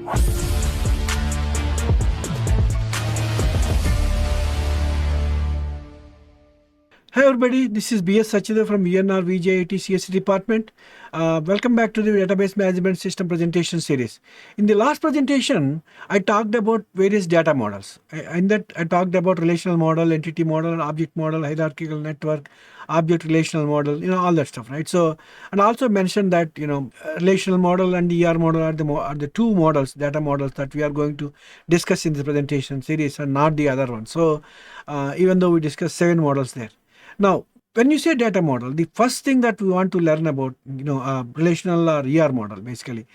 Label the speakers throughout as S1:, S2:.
S1: Hi everybody, this is B.S. Satyadev from VNR VJEC CSC department. Welcome back to the database management system presentation series. In the last presentation, I talked about various data models. In that, I talked about relational model, entity model, object model, hierarchical network, object relational model, all that stuff, right? So, and also mentioned that, relational model and ER model are the two models, data models that we are going to discuss in the presentation series and not the other one. So, even though we discussed 7 models there. Now, when you say data model, the first thing that we want to learn about, relational or ER model, basically,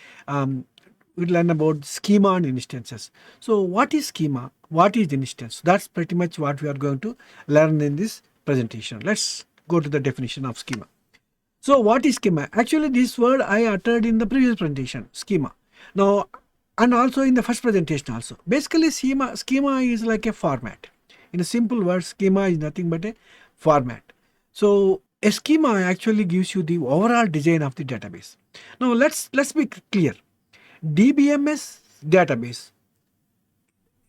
S1: we learn about schema and instances. So, what is schema? What is instance? That's pretty much what we are going to learn in this presentation. Let's go to the definition of schema. So, what is schema? Actually, this word I uttered in the previous presentation, schema. Now, and also in the first presentation also. Basically, schema is like a format. In a simple word, schema is nothing but a format. So a schema actually gives you the overall design of the database. Now let's be clear. DBMS database.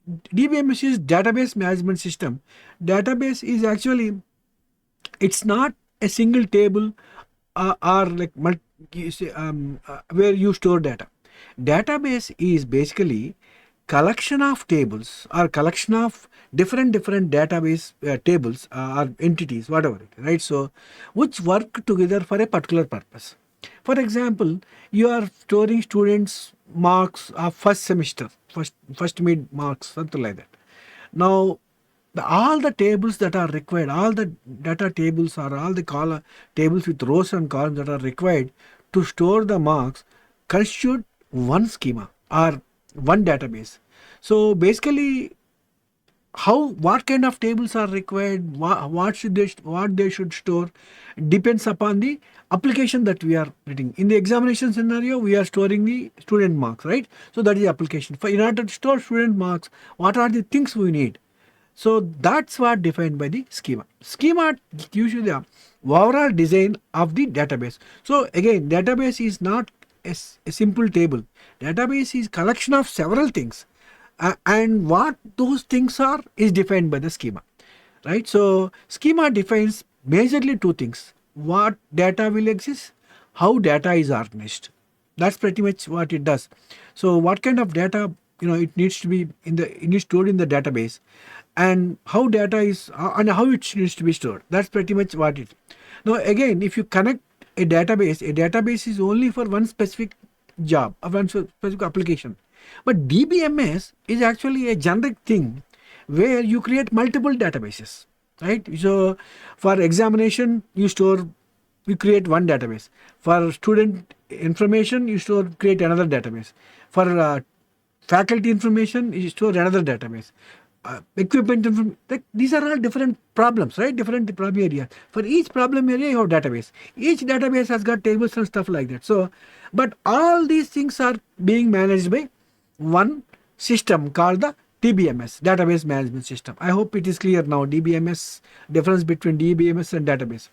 S1: DBMS is database management system. Database is actually, it's not a single table or like where you store data. Database is basically collection of tables or collection of different database tables or entities, whatever it is, right? So, which work together for a particular purpose. For example, you are storing students' marks of first semester, first mid marks, something like that. Now, all the tables that are required, all the data tables or all the tables with rows and columns that are required to store the marks constitute one schema or one database. So basically, what kind of tables are required, what they should store depends upon the application that we are reading. In the examination scenario, we are storing the student marks, right? So that is the application. In order to store student marks, what are the things we need? So that's what defined by the schema. Schema gives you the overall design of the database. So again, database is not a simple table. Database is collection of several things, and what those things are is defined by the schema, right? So schema defines majorly two things: what data will exist, how data is organized. That's pretty much what it does. So what kind of data it needs to be stored in the database, and how data is and how it needs to be stored. That's pretty much what it. Now again, if you connect a database is only for one specific job, one specific application. But DBMS is actually a generic thing where you create multiple databases, right? So for examination, you create one database. For student information, you create another database. For faculty information, you store another database. Equipment information, these are all different problems, right? Different problem areas. For each problem area, you have database. Each database has got tables and stuff like that. So, but all these things are being managed by one system called the DBMS, database management system. I hope it is clear now. DBMS, difference between DBMS and database.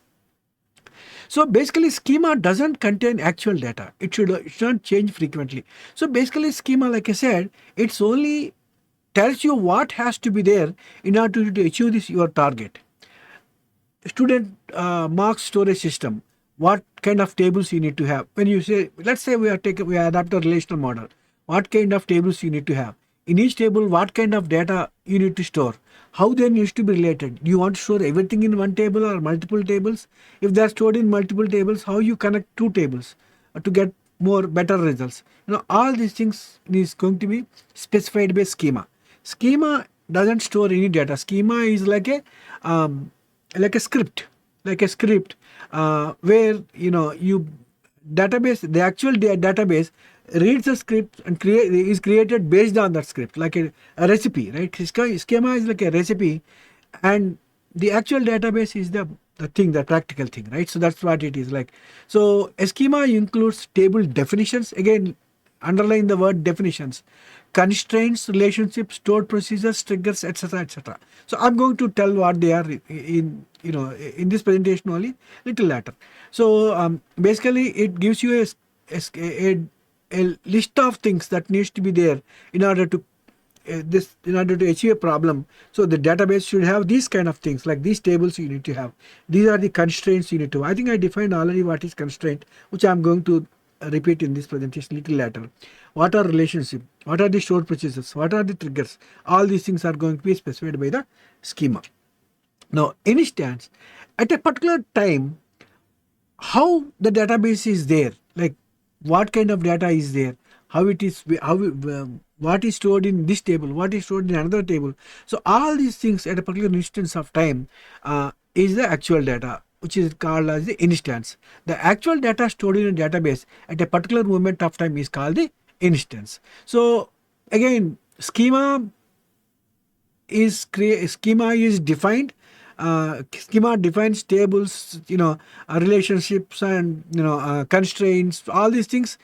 S1: So basically, schema doesn't contain actual data. It shouldn't change frequently. So basically, schema, like I said, it's only tells you what has to be there in order to achieve your target. Student marks storage system, what kind of tables you need to have. When you say, let's say we adapt a relational model, what kind of tables you need to have. In each table, what kind of data you need to store. How they need to be related. Do you want to store everything in one table or multiple tables? If they are stored in multiple tables, how you connect two tables to get better results. All these things is going to be specified by schema. Schema doesn't store any data. Schema is like a script, where the actual database reads the script and is created based on that script, like a recipe, right? Schema is like a recipe, and the actual database is the practical thing, right? So that's what it is like. So a schema includes table definitions. Again, underline the word definitions, constraints, relationships, stored procedures, triggers, etc., etc. So I'm going to tell what they are in this presentation only little later. So basically, it gives you a a list of things that needs to be there in order to in order to achieve a problem. So the database should have these kind of things, like these tables you need to have. These are the constraints you need to. I think I defined already what is constraint, which I am going to repeat in this presentation little later. What are relationship? What are the stored procedures? What are the triggers? All these things are going to be specified by the schema. Now, instance, at a particular time, how the database is there, like what kind of data is there, how it is, what is stored in this table, what is stored in another table. So all these things at a particular instance of time is the actual data, which is called as the instance. The actual data stored in a database at a particular moment of time is called the instance. So again, schema is defined. Schema defines tables, relationships and constraints, all these things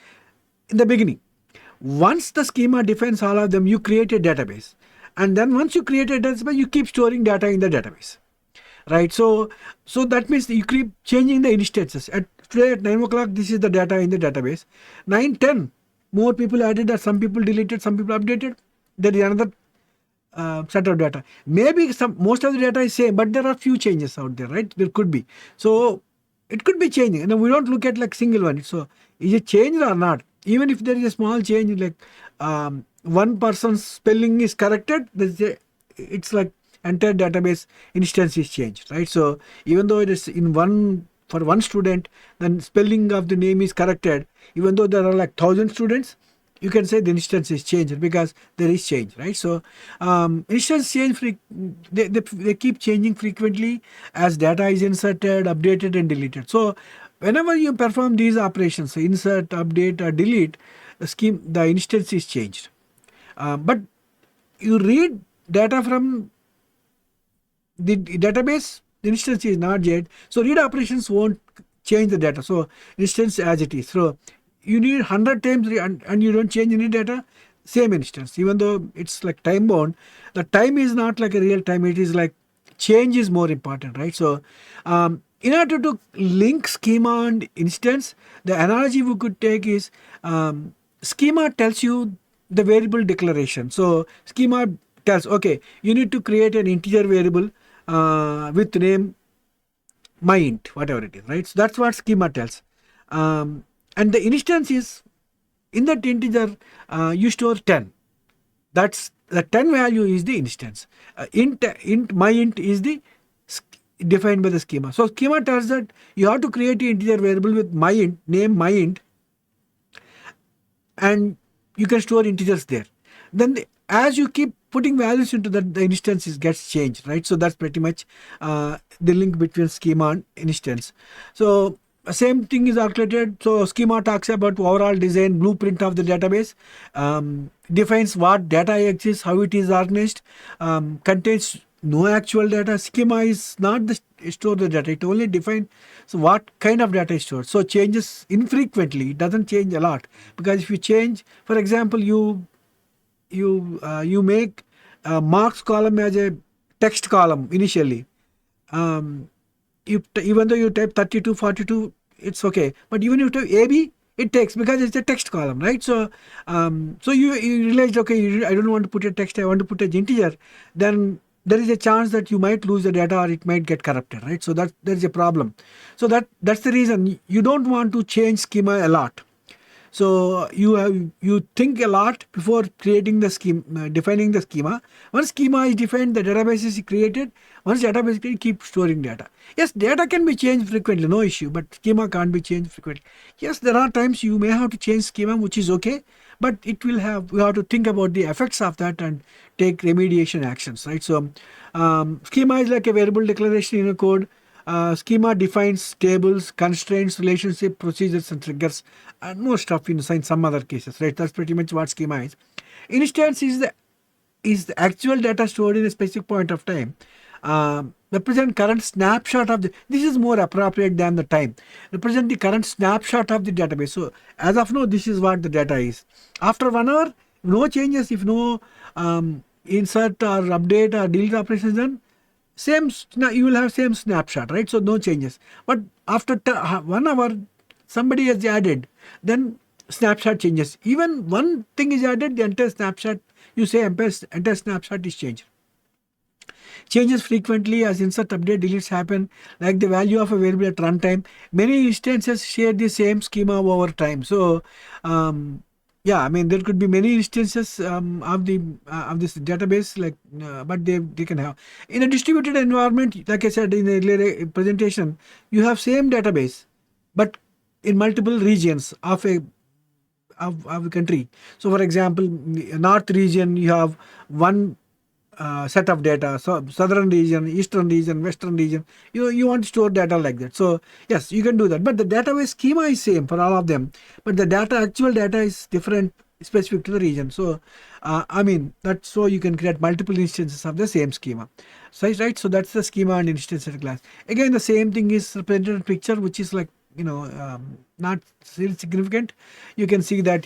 S1: in the beginning. Once the schema defines all of them, you create a database, and then once you create a database, you keep storing data in the database, right? So that means you keep changing the instances. Today at 9 o'clock, this is the data in the database. 9:10, more people added, or some people deleted, some people updated. There is another set of data. Maybe most of the data is same, but there are few changes out there, right? There could be. So it could be changing. We don't look at like single one. So is it changed or not? Even if there is a small change, like one person's spelling is corrected, it's like entire database instance is changed, right? So even though it is for one student, then spelling of the name is corrected. Even though there are like 1,000 students, you can say the instance is changed because there is change, right? So instance change, they keep changing frequently as data is inserted, updated and deleted. So whenever you perform these operations, insert, update or delete, the instance is changed. But you read data from the database, the instance is not yet. So read operations won't change the data. So instance as it is. So you need 100 times and you don't change any data, same instance. Even though it's like time bound, the time is not like a real time. It is like change is more important, right? So in order to link schema and instance, the analogy we could take is schema tells you the variable declaration. So schema tells, okay, you need to create an integer variable with name myInt, whatever it is, right? So that's what schema tells. And the instance is, in that integer, you store 10. That's the 10 value is the instance. Int myInt is the defined by the schema. So schema tells that you have to create an integer variable with myInt, name myInt, and you can store integers there. Then as you keep putting values into that, the instance gets changed, right? So that's pretty much the link between schema and instance. So same thing is calculated. So schema talks about overall design blueprint of the database, defines what data exists, how it is organized, contains no actual data. Schema is not the store the data, it only defines what kind of data is stored. So changes infrequently, it doesn't change a lot, because if you change, for example, you make marks column as a text column initially. Even though you type 32, 42, it's okay. But even if you type AB, it takes, because it's a text column, right? So so you realize, okay, I don't want to put a text, I want to put an integer. Then there is a chance that you might lose the data or it might get corrupted, right? So there's a problem. So that's the reason you don't want to change schema a lot. So you think a lot before creating the schema, defining the schema. Once schema is defined, the database is created. Once database is created, keep storing data. Yes, data can be changed frequently, no issue, but schema can't be changed frequently. Yes, there are times you may have to change schema, which is okay, but we have to think about the effects of that and take remediation actions, right? So schema is like a variable declaration in a code. Schema defines tables, constraints, relationship, procedures and triggers, and more stuff in some other cases, right? That's pretty much what schema is. Instance is the actual data stored in a specific point of time. Represent current snapshot of this is more appropriate than the time. Represent the current snapshot of the database. So as of now, this is what the data is. After 1 hour, no changes, if no insert or update or delete operations done, you will have same snapshot, right? So no changes. But after 1 hour, somebody has added, then snapshot changes. Even one thing is added, the entire snapshot, you say entire snapshot is changed. Changes frequently as insert, update, deletes happen, like the value of a variable at runtime. Many instances share the same schema over time. So, yeah, I mean there could be many instances of this database, like but they can have in a distributed environment. Like I said in the earlier presentation, you have same database, but in multiple regions of a country. So, for example, north region you have one set of data. So southern region, eastern region, western region, you want to store data like that. So yes, you can do that, but the database schema is same for all of them, but the actual data is different, specific to the region. So I mean that's so you can create multiple instances of the same schema. So right, so that's the schema and instance at class. Again, the same thing is represented in picture, which is like not really significant. You can see that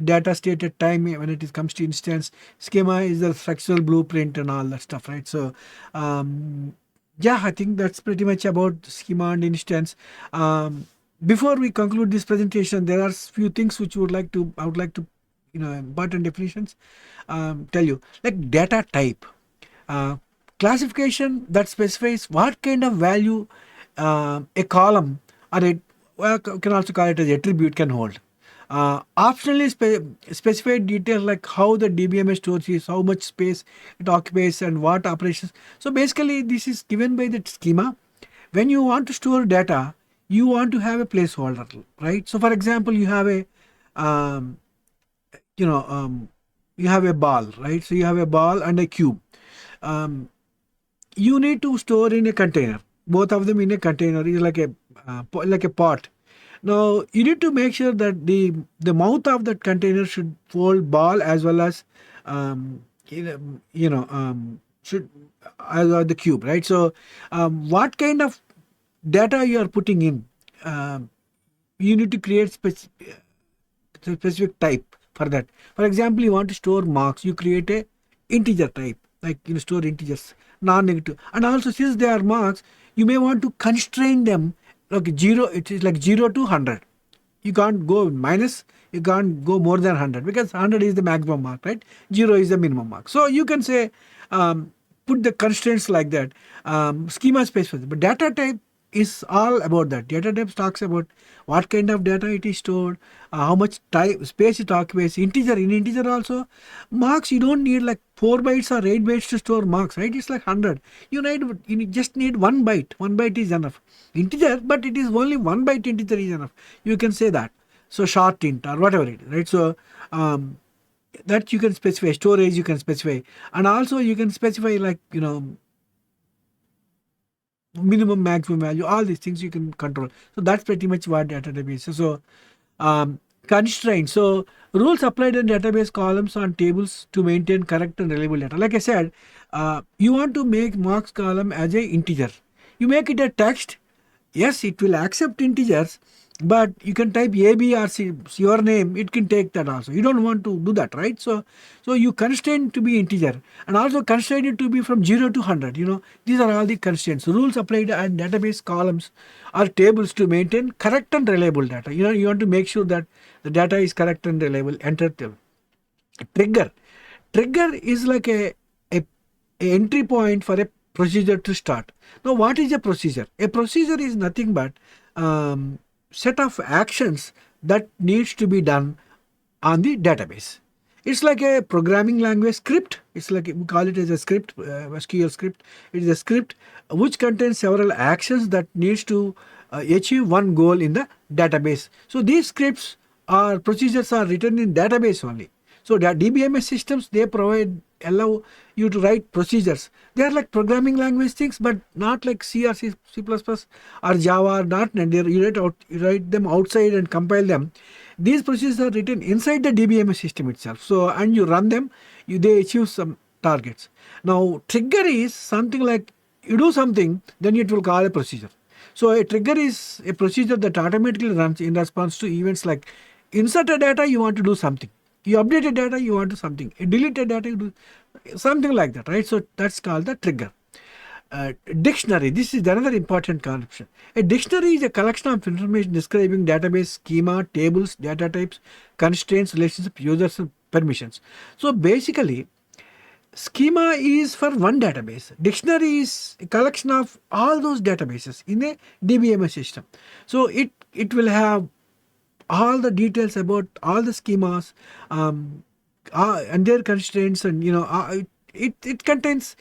S1: data state at time when it comes to instance. Schema is the structural blueprint and all that stuff, right? So yeah, I think that's pretty much about schema and instance. Before we conclude this presentation, there are few things which I would like to important definitions tell you, like data type, classification that specifies what kind of value a column or can also call it as attribute can hold. Optionally specified details like how the DBMS stores is, how much space it occupies, and what operations. So basically, this is given by the schema. When you want to store data, you want to have a placeholder, right? So, for example, you have a you have a ball, right? So you have a ball and a cube. You need to store in a container. Both of them in a container is like a pot. Now you need to make sure that the mouth of that container should hold ball as well as should as well the cube, right? So what kind of data you are putting in, you need to create specific type for that. For example, you want to store marks, you create a integer type, like store integers, non-negative, and also since they are marks, you may want to constrain them. Okay, 0, it is like 0 to 100. You can't go minus, you can't go more than 100 because 100 is the maximum mark, right? 0 is the minimum mark. So you can say, put the constraints like that. Schema specific, but data type is all about that. Data type talks about what kind of data it is stored, how much type space it occupies. Integer, in integer also, marks you don't need like 4 bytes or 8 bytes to store marks, right? It's like 100. You just need 1 byte. 1 byte is enough. Integer, but it is only 1 byte integer is enough. You can say that. So short int or whatever it is, right? So that you can specify. Storage you can specify, and also you can specify like minimum, maximum value, all these things you can control. So that's pretty much what database is. So constraints. So rules applied in database columns on tables to maintain correct and reliable data. Like I said, you want to make marks column as a integer. You make it a text. Yes, it will accept integers, but you can type A, B or C, your name, it can take that also. You don't want to do that, right? So you constrain to be integer and also constrain it to be from 0 to 100. These are all the constraints. Rules applied on database columns or tables to maintain correct and reliable data. You want to make sure that the data is correct and reliable. Enter the trigger. Trigger is like a entry point for a procedure to start. Now, what is a procedure? A procedure is nothing but set of actions that needs to be done on the database. It's like a programming language script. It's like we call it as a script, SQL script. It is a script which contains several actions that needs to achieve one goal in the database. So these scripts or procedures are written in database only. So the DBMS systems, they allow you to write procedures. They are like programming language things, but not like C or C++ or Java or .NET. You write them outside and compile them. These procedures are written inside the DBMS system itself. So and you run them, they achieve some targets. Now trigger is something like you do something, then it will call a procedure. So a trigger is a procedure that automatically runs in response to events like insert a data, you want to do something. You updated data, you want to do something. You deleted data, you do something like that, right? So that's called the trigger. Dictionary, this is another important conception. A dictionary is a collection of information describing database, schema, tables, data types, constraints, relationships, users, and permissions. So basically, schema is for one database. Dictionary is a collection of all those databases in a DBMS system. So it will have all the details about all the schemas, and their constraints, and it contains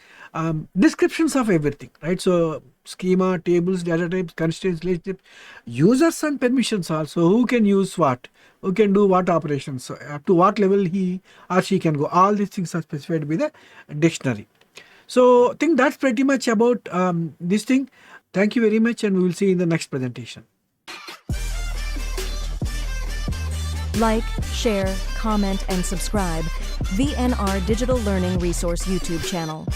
S1: descriptions of everything, right? So schema, tables, data types, constraints, relationships, users and permissions also, who can use what, who can do what operations, so up to what level he or she can go. All these things are specified by the dictionary. So I think that's pretty much about this thing. Thank you very much, and we will see you in the next presentation.
S2: Like, share, comment, and subscribe VNR Digital Learning Resource YouTube channel.